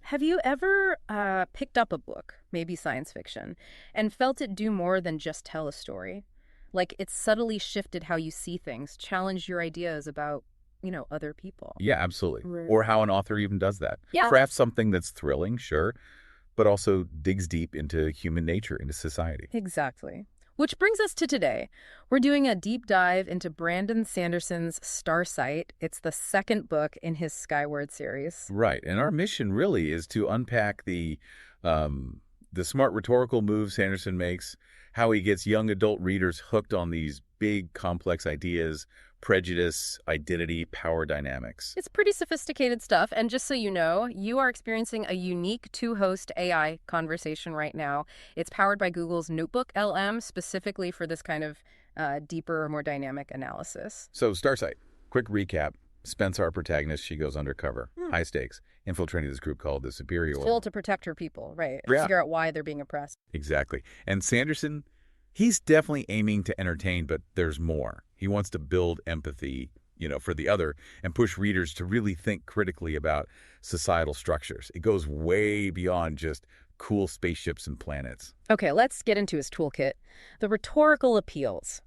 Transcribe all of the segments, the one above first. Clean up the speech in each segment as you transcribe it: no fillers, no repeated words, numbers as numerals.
Have you ever picked up a book, maybe science fiction, and felt it do more than just tell a story? Like it subtly shifted how you see things, challenged your ideas about, other people. Yeah, absolutely. Right. Or how an author even does that. Yeah. Craft something that's thrilling, sure, but also digs deep into human nature, into society. Exactly. Which brings us to today. We're doing a deep dive into Brandon Sanderson's Starsight. It's the second book in his Skyward series. Right. And our mission really is to unpack the smart rhetorical moves Sanderson makes, how he gets young adult readers hooked on these big, complex ideas, prejudice, identity, power dynamics. It's pretty sophisticated stuff, and just so you know, you are experiencing a unique two-host AI conversation right now. It's powered by Google's NotebookLM, specifically for this kind of deeper, more dynamic analysis. So, Starsight, quick recap. Spensa, our protagonist, she goes undercover. High stakes, infiltrating this group called the Superiority. Still to protect her people, right? Yeah. Figure out why they're being oppressed. Exactly. And Sanderson, he's definitely aiming to entertain, but there's more. He wants to build empathy, for the other and push readers to really think critically about societal structures. It goes way beyond just cool spaceships and planets. Okay, let's get into his toolkit. The rhetorical appeals,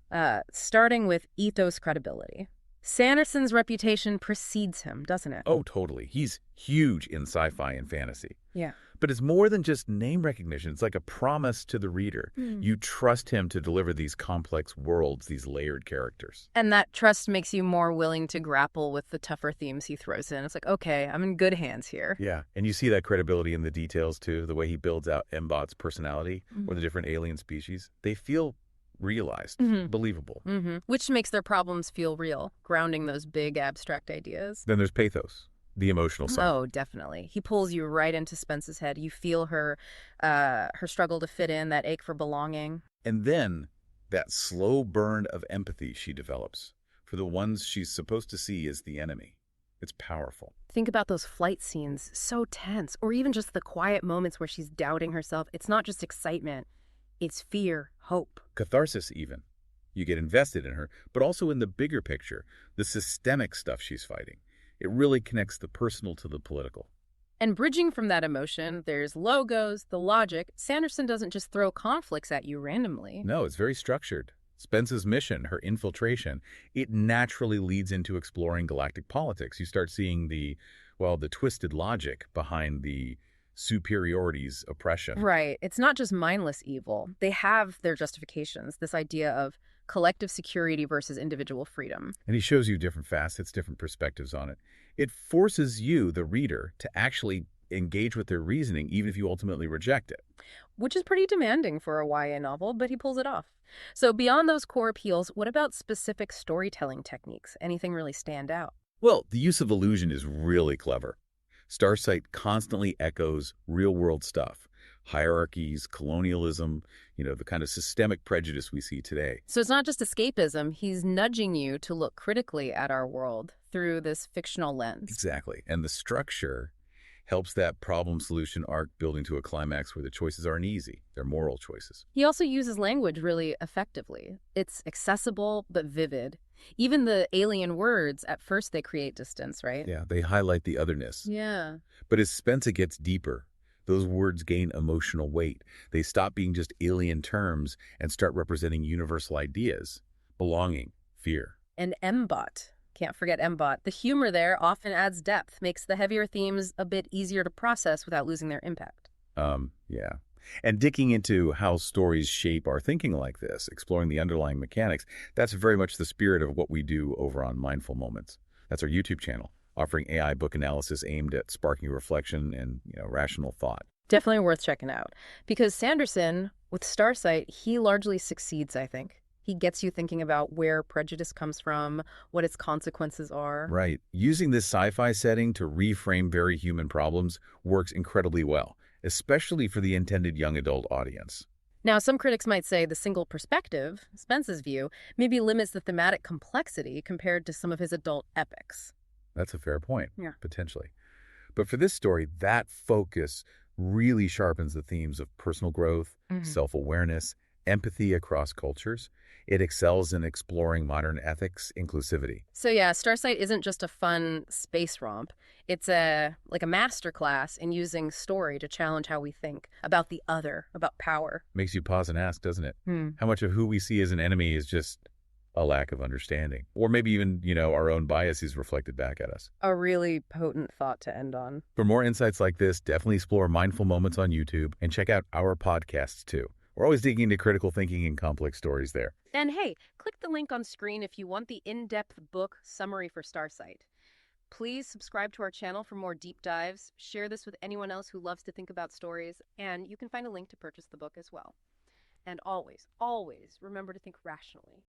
starting with ethos credibility. Sanderson's reputation precedes him, doesn't it? Oh, totally. He's huge in sci-fi and fantasy. Yeah. But it's more than just name recognition. It's like a promise to the reader. You trust him to deliver these complex worlds, these layered characters. And that trust makes you more willing to grapple with the tougher themes he throws in. It's like, okay, I'm in good hands here. Yeah, and you see that credibility in the details, too, the way he builds out Mbot's personality or the different alien species. They feel realized, believable. Which makes their problems feel real, grounding those big abstract ideas. Then there's pathos, the emotional side. Oh, definitely. He pulls you right into Spensa's head. You feel her struggle to fit in, that ache for belonging. And then that slow burn of empathy she develops for the ones she's supposed to see as the enemy. It's powerful. Think about those flight scenes, so tense, or even just the quiet moments where she's doubting herself. It's not just excitement, it's fear, hope. Catharsis, even. You get invested in her, but also in the bigger picture, the systemic stuff she's fighting. It really connects the personal to the political. And bridging from that emotion, there's logos, the logic. Sanderson doesn't just throw conflicts at you randomly. No, it's very structured. Spensa's mission, her infiltration, it naturally leads into exploring galactic politics. You start seeing the twisted logic behind the superiority's oppression. Right. It's not just mindless evil. They have their justifications, this idea of collective security versus individual freedom. And he shows you different facets, different perspectives on it. It forces you, the reader, to actually engage with their reasoning, even if you ultimately reject it. Which is pretty demanding for a YA novel, but he pulls it off. So beyond those core appeals, what about specific storytelling techniques? Anything really stand out? Well, the use of illusion is really clever. Starsight constantly echoes real-world stuff. Hierarchies, colonialism, the kind of systemic prejudice we see today. So it's not just escapism. He's nudging you to look critically at our world through this fictional lens. Exactly. And the structure helps that problem-solution arc build into a climax where the choices aren't easy. They're moral choices. He also uses language really effectively. It's accessible but vivid. Even the alien words, at first they create distance, right? Yeah, they highlight the otherness. Yeah. But as Spensa gets deeper, those words gain emotional weight. They stop being just alien terms and start representing universal ideas, belonging, fear. And Mbot. Can't forget Mbot. The humor there often adds depth, makes the heavier themes a bit easier to process without losing their impact. Yeah. And digging into how stories shape our thinking like this, exploring the underlying mechanics, that's very much the spirit of what we do over on Mindful Moments. That's our YouTube channel, offering AI book analysis aimed at sparking reflection and, rational thought. Definitely worth checking out. Because Sanderson, with Starsight, he largely succeeds, I think. He gets you thinking about where prejudice comes from, what its consequences are. Right. Using this sci-fi setting to reframe very human problems works incredibly well, especially for the intended young adult audience. Now, some critics might say the single perspective, Spensa's view, maybe limits the thematic complexity compared to some of his adult epics. That's a fair point, Yeah. potentially. But for this story, that focus really sharpens the themes of personal growth, self-awareness, empathy across cultures. It excels in exploring modern ethics, inclusivity. So yeah, Starsight isn't just a fun space romp. It's like a master class in using story to challenge how we think about the other, about power. Makes you pause and ask, doesn't it? Hmm. How much of who we see as an enemy is just a lack of understanding? Or maybe even, our own biases reflected back at us. A really potent thought to end on. For more insights like this, definitely explore Mindful Moments on YouTube and check out our podcasts too. We're always digging into critical thinking and complex stories there. And hey, click the link on screen if you want the in-depth book summary for Starsight. Please subscribe to our channel for more deep dives, share this with anyone else who loves to think about stories, and you can find a link to purchase the book as well. And always, always remember to think rationally.